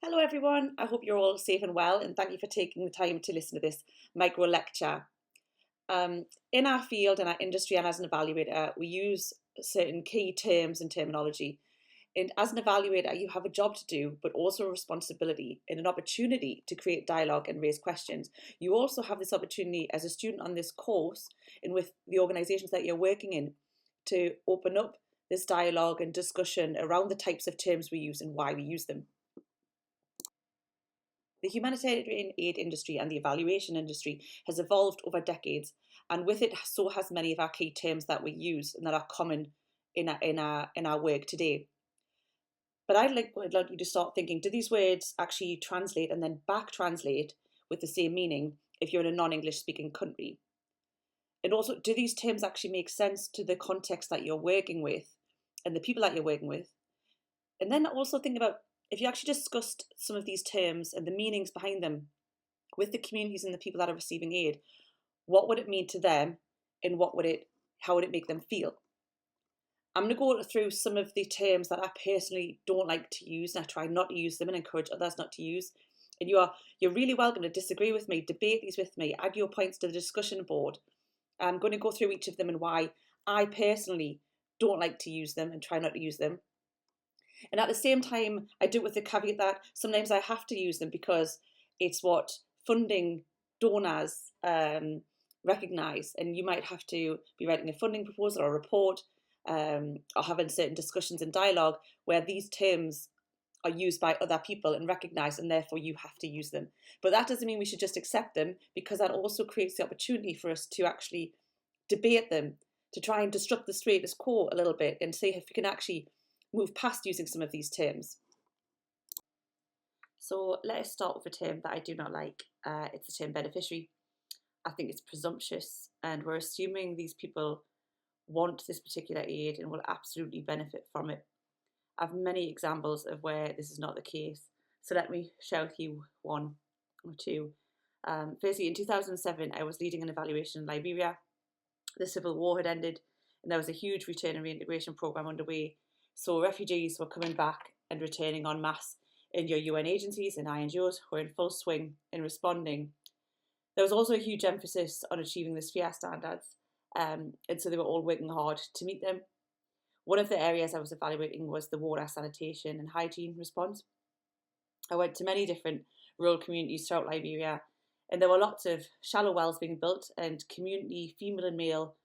Hello, everyone. I hope you're all safe and well, and thank you for taking the time to listen to this micro lecture. In our field, in our industry, and as an evaluator, we use certain key terms and terminology. And as an evaluator, you have a job to do, but also a responsibility and an opportunity to create dialogue and raise questions. You also have this opportunity as a student on this course and with the organisations that you're working in to open up this dialogue and discussion around the types of terms we use and why we use them. The humanitarian aid industry and the evaluation industry has evolved over decades, and with it, so has many of our key terms that we use and that are common in our work today. But I'd like you to start thinking: do these words actually translate and then back translate with the same meaning if you're in a non-English speaking country? And also, do these terms actually make sense to the context that you're working with and the people that you're working with? And then also think about, if you actually discussed some of these terms and the meanings behind them with the communities and the people that are receiving aid, what would it mean to them, and how would it make them feel? I'm going to go through some of the terms that I personally don't like to use, and I try not to use them and encourage others not to use. And you're really welcome to disagree with me, debate these with me, add your points to the discussion board. I'm going to go through each of them and why I personally don't like to use them and try not to use them. And at the same time, I do it with the caveat that sometimes I have to use them because it's what funding donors recognise. And you might have to be writing a funding proposal or a report or having certain discussions and dialogue where these terms are used by other people and recognised, and therefore you have to use them. But that doesn't mean we should just accept them, because that also creates the opportunity for us to actually debate them, to try and disrupt the status quo a little bit and see if we can actually move past using some of these terms. So let us start with a term that I do not like. It's the term beneficiary. I think it's presumptuous, and we're assuming these people want this particular aid and will absolutely benefit from it. I have many examples of where this is not the case. So let me share with you one or two. Firstly, in 2007, I was leading an evaluation in Liberia. The civil war had ended, and there was a huge return and reintegration programme underway. So refugees were coming back and returning en masse, and your UN agencies and INGOs were in full swing in responding. There was also a huge emphasis on achieving the sphere standards, and so they were all working hard to meet them. One of the areas I was evaluating was the water, sanitation and hygiene response. I went to many different rural communities throughout Liberia, and there were lots of shallow wells being built and community female and male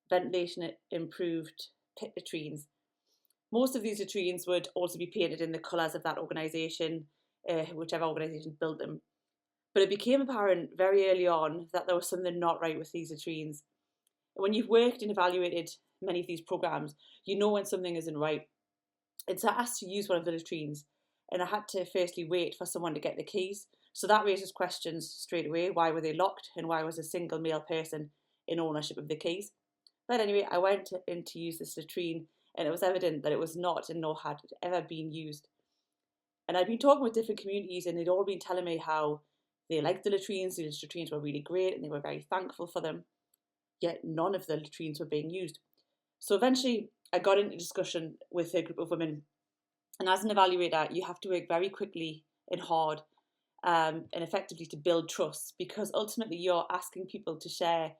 ventilation improved pit latrines. Most of these latrines would also be painted in the colours of that organisation, whichever organisation built them. But it became apparent very early on that there was something not right with these latrines. When you've worked and evaluated many of these programmes, you know when something isn't right. And so I asked to use one of the latrines, and I had to firstly wait for someone to get the keys. So that raises questions straight away. Why were they locked, and why was a single male person in ownership of the keys? But anyway, I went in to use this latrine, and it was evident that it was not, and nor had it ever been used. And I'd been talking with different communities, and they'd all been telling me how they liked the latrines were really great, and they were very thankful for them. Yet none of the latrines were being used. So eventually I got into discussion with a group of women. And as an evaluator, you have to work very quickly and hard and effectively to build trust, because ultimately you're asking people to share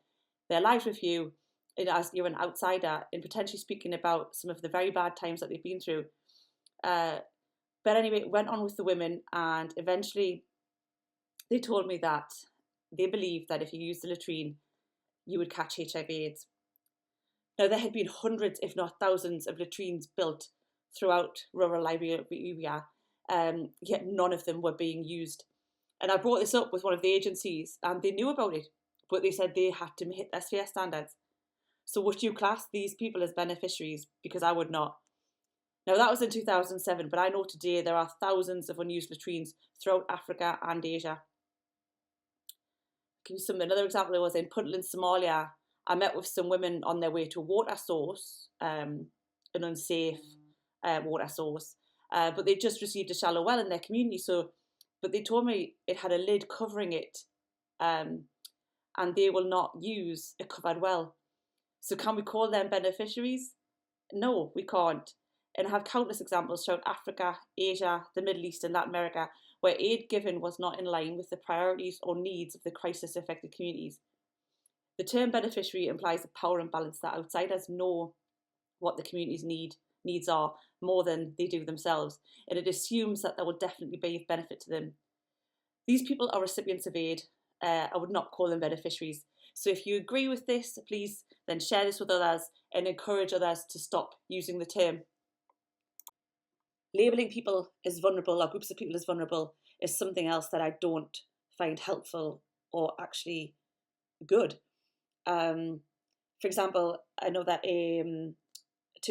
their lives with you, and as you're an outsider, and potentially speaking about some of the very bad times that they've been through. But anyway, it went on with the women, and eventually they told me that they believed that if you used the latrine, you would catch HIV/AIDS. Now, there had been hundreds, if not thousands, of latrines built throughout rural Liberia, yet none of them were being used. And I brought this up with one of the agencies, and they knew about it, but they said they had to hit their sphere standards. So would you class these people as beneficiaries? Because I would not. Now, that was in 2007, but I know today there are thousands of unused latrines throughout Africa and Asia. I'll give you another example. Was in Puntland, Somalia. I met with some women on their way to a water source, an unsafe water source, but they just received a shallow well in their community. But they told me it had a lid covering it, and they will not use a covered well. So can we call them beneficiaries? No, we can't. and have countless examples throughout Africa, Asia, the Middle East, and Latin America, where aid given was not in line with the priorities or needs of the crisis-affected communities. The term beneficiary implies a power imbalance that outsiders know what the community's needs are more than they do themselves, and it assumes that there will definitely be of benefit to them. These people are recipients of aid. I would not call them beneficiaries. So if you agree with this, please then share this with others and encourage others to stop using the term. Labelling people as vulnerable or groups of people as vulnerable is something else that I don't find helpful or actually good. For example, I know that 2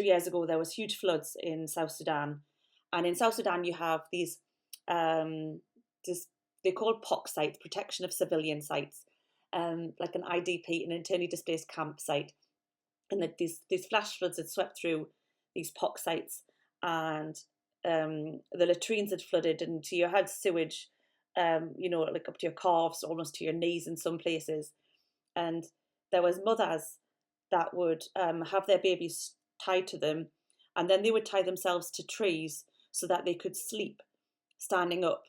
years ago there was huge floods in South Sudan, and in South Sudan you have these they're called POC sites, protection of civilian sites, like an IDP, an internally displaced camp site, and that these flash floods had swept through these POC sites, and the latrines had flooded, and so you had sewage, like up to your calves, almost to your knees in some places, and there was mothers that would have their babies tied to them, and then they would tie themselves to trees so that they could sleep standing up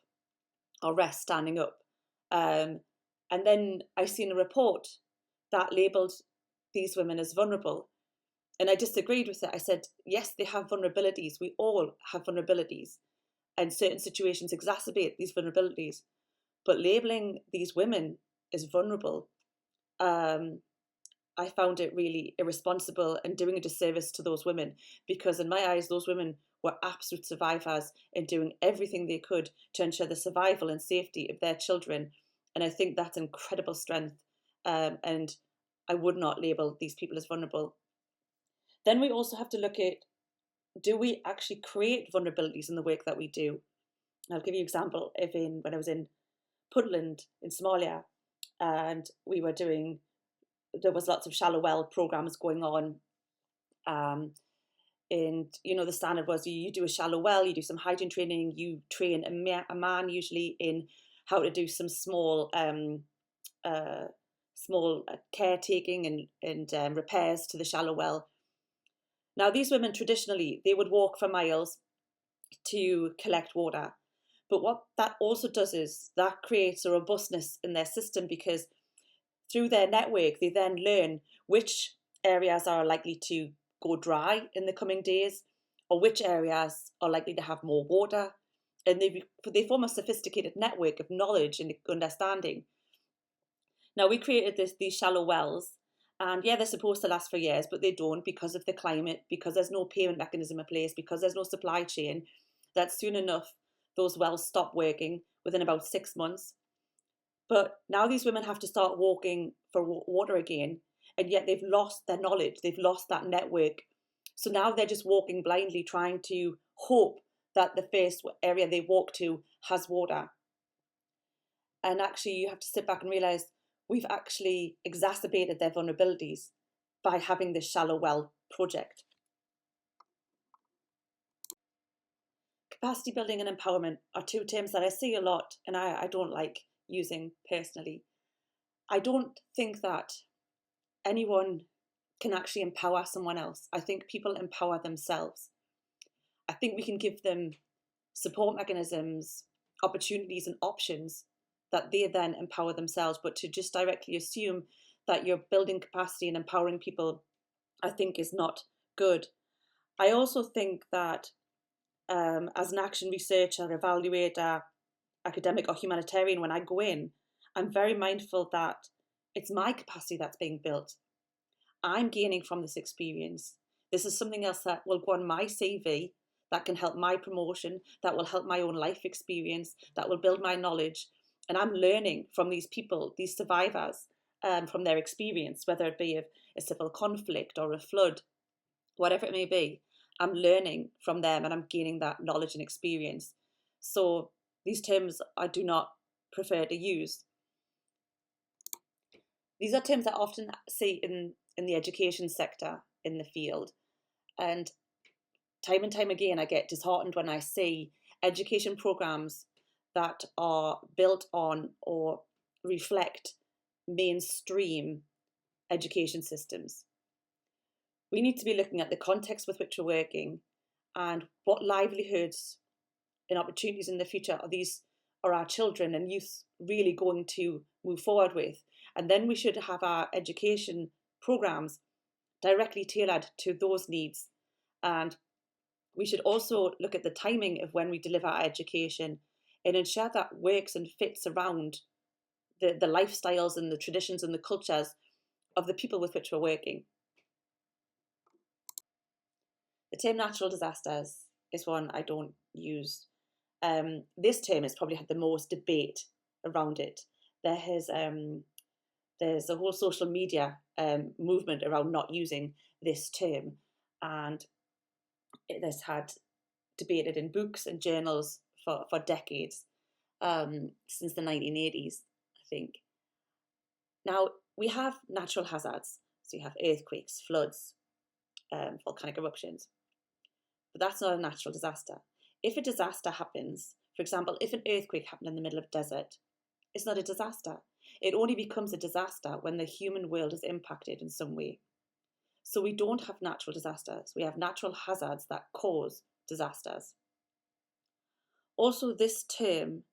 or rest standing up. And then I seen a report that labelled these women as vulnerable. And I disagreed with it. I said, yes, they have vulnerabilities. We all have vulnerabilities. And certain situations exacerbate these vulnerabilities. But labelling these women as vulnerable, I found it really irresponsible and doing a disservice to those women, because in my eyes, those women were absolute survivors and doing everything they could to ensure the survival and safety of their children. And I think that's incredible strength. And I would not label these people as vulnerable. Then we also have to look at, do we actually create vulnerabilities in the work that we do? I'll give you an example. When I was in Puntland in Somalia, and there was lots of shallow well programs going on. And the standard was you do a shallow well, you do some hygiene training, you train a man usually in how to do some small caretaking and repairs to the shallow well. Now, these women traditionally, they would walk for miles to collect water. But what that also does is that creates a robustness in their system, because through their network, they then learn which areas are likely to go dry in the coming days, or which areas are likely to have more water. And they form a sophisticated network of knowledge and understanding. Now, we created these shallow wells, and yeah, they're supposed to last for years, but they don't, because of the climate, because there's no payment mechanism in place, because there's no supply chain, that soon enough, those wells stop working within about 6 months. But now these women have to start walking for water again, and yet they've lost their knowledge, they've lost that network. So now they're just walking blindly, trying to hope that the first area they walk to has water. And actually, you have to sit back and realise we've actually exacerbated their vulnerabilities by having this shallow well project. Capacity building and empowerment are two terms that I see a lot, and I don't like using personally. I don't think that anyone can actually empower someone else. I think people empower themselves. I think we can give them support mechanisms, opportunities and options that they then empower themselves. But to just directly assume that you're building capacity and empowering people, I think is not good. I also think that as an action researcher, evaluator, academic or humanitarian, when I go in, I'm very mindful that it's my capacity that's being built. I'm gaining from this experience. This is something else that will go on my CV, that can help my promotion, that will help my own life experience, that will build my knowledge. And I'm learning from these people, these survivors, from their experience, whether it be a civil conflict or a flood, whatever it may be. I'm learning from them and I'm gaining that knowledge and experience. So these terms I do not prefer to use. These are terms I often see in the education sector, in the field. And time again, I get disheartened when I see education programs that are built on or reflect mainstream education systems. We need to be looking at the context with which we're working and what livelihoods and opportunities in the future are our children and youth really going to move forward with. And then we should have our education programs directly tailored to those needs. And we should also look at the timing of when we deliver our education and ensure that works and fits around the lifestyles and the traditions and the cultures of the people with which we're working. The term natural disasters is one I don't use. This term has probably had the most debate around it. There's a whole social media movement around not using this term, and it has had debated in books and journals for decades, since the 1980s, I think. Now, we have natural hazards. So you have earthquakes, floods, volcanic eruptions. But that's not a natural disaster. If a disaster happens, for example, if an earthquake happened in the middle of a desert, it's not a disaster. It only becomes a disaster when the human world is impacted in some way. So we don't have natural disasters. We have natural hazards that cause disasters. Also, this term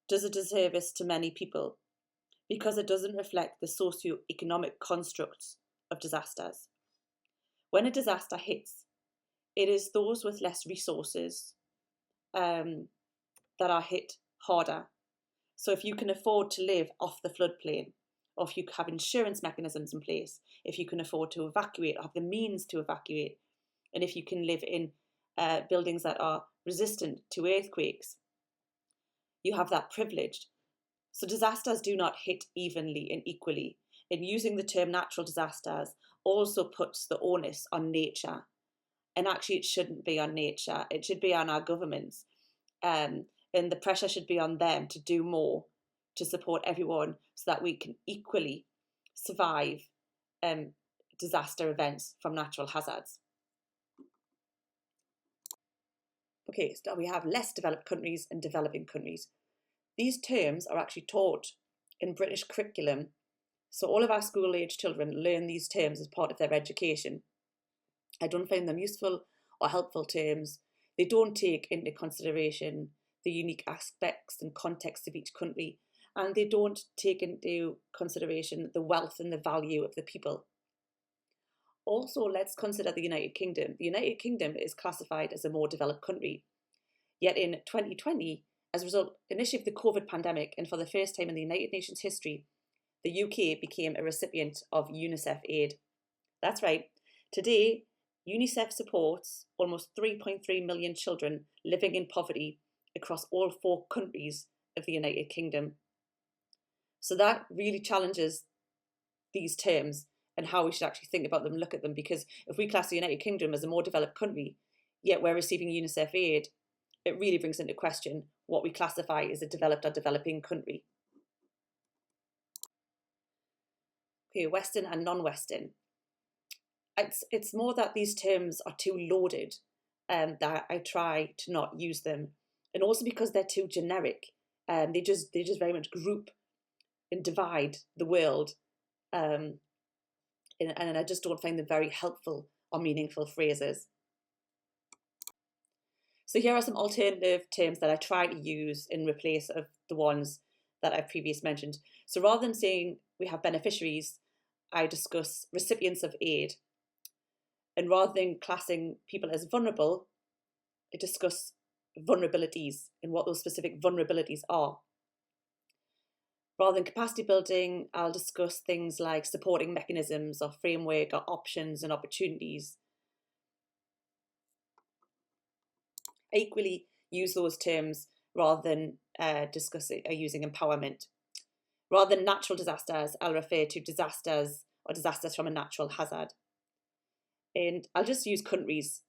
does a disservice to many people because it doesn't reflect the socio-economic constructs of disasters. When a disaster hits, it is those with less resources that are hit harder. So if you can afford to live off the floodplain, or if you have insurance mechanisms in place, if you can afford to evacuate or have the means to evacuate, and if you can live in buildings that are resistant to earthquakes, you have that privilege. So disasters do not hit evenly and equally. And using the term natural disasters also puts the onus on nature. And actually it shouldn't be on nature, it should be on our governments. And the pressure should be on them to do more to support everyone so that we can equally survive disaster events from natural hazards. Okay, so we have less developed countries and developing countries. These terms are actually taught in British curriculum, so all of our school-age children learn these terms as part of their education. I don't find them useful or helpful terms. They don't take into consideration the unique aspects and context of each country, and they don't take into consideration the wealth and the value of the people. Also, let's consider the United Kingdom. The United Kingdom is classified as a more developed country. Yet in 2020, as a result initially of the COVID pandemic, and for the first time in the United Nations history, the UK became a recipient of UNICEF aid. That's right. Today, UNICEF supports almost 3.3 million children living in poverty across all 4 countries of the United Kingdom. So that really challenges these terms and how we should actually think about them and look at them, because if we class the United Kingdom as a more developed country, yet we're receiving UNICEF aid, it really brings into question what we classify as a developed or developing country. Okay, Western and non-Western. It's more that these terms are too loaded that I try to not use them, and also because they're too generic. They just very much group and divide the world, and I just don't find them very helpful or meaningful phrases. So here are some alternative terms that I try to use in replace of the ones that I've previously mentioned. So rather than saying we have beneficiaries, I discuss recipients of aid. And rather than classing people as vulnerable, I discuss vulnerabilities and what those specific vulnerabilities are. Rather than capacity building, I'll discuss things like supporting mechanisms or framework or options and opportunities. I equally use those terms rather than using empowerment. Rather than natural disasters, I'll refer to disasters or disasters from a natural hazard. And I'll just use countries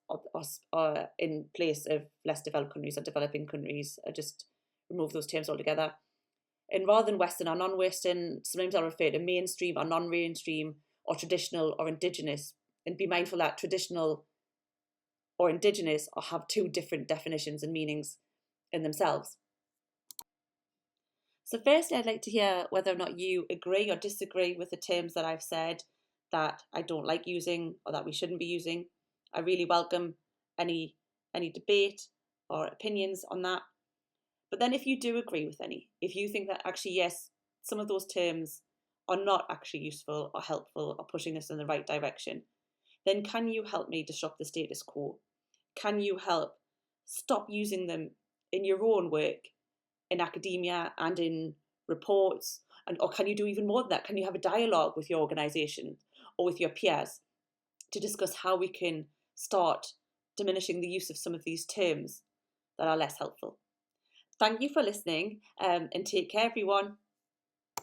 in place of less developed countries or developing countries. I just remove those terms altogether. And rather than Western or non-Western, sometimes I'll refer to mainstream or non-mainstream or traditional or indigenous, and be mindful that traditional or indigenous or have 2 different definitions and meanings in themselves. So first, I'd like to hear whether or not you agree or disagree with the terms that I've said that I don't like using or that we shouldn't be using. I really welcome any any debate or opinions on that. But then if you do agree with any, if you think that actually, yes, some of those terms are not actually useful or helpful or pushing us in the right direction, then can you help me disrupt the status quo? Can you help stop using them in your own work, in academia and in reports? Or can you do even more than that? Can you have a dialogue with your organisation or with your peers to discuss how we can start diminishing the use of some of these terms that are less helpful? Thank you for listening, and take care, everyone.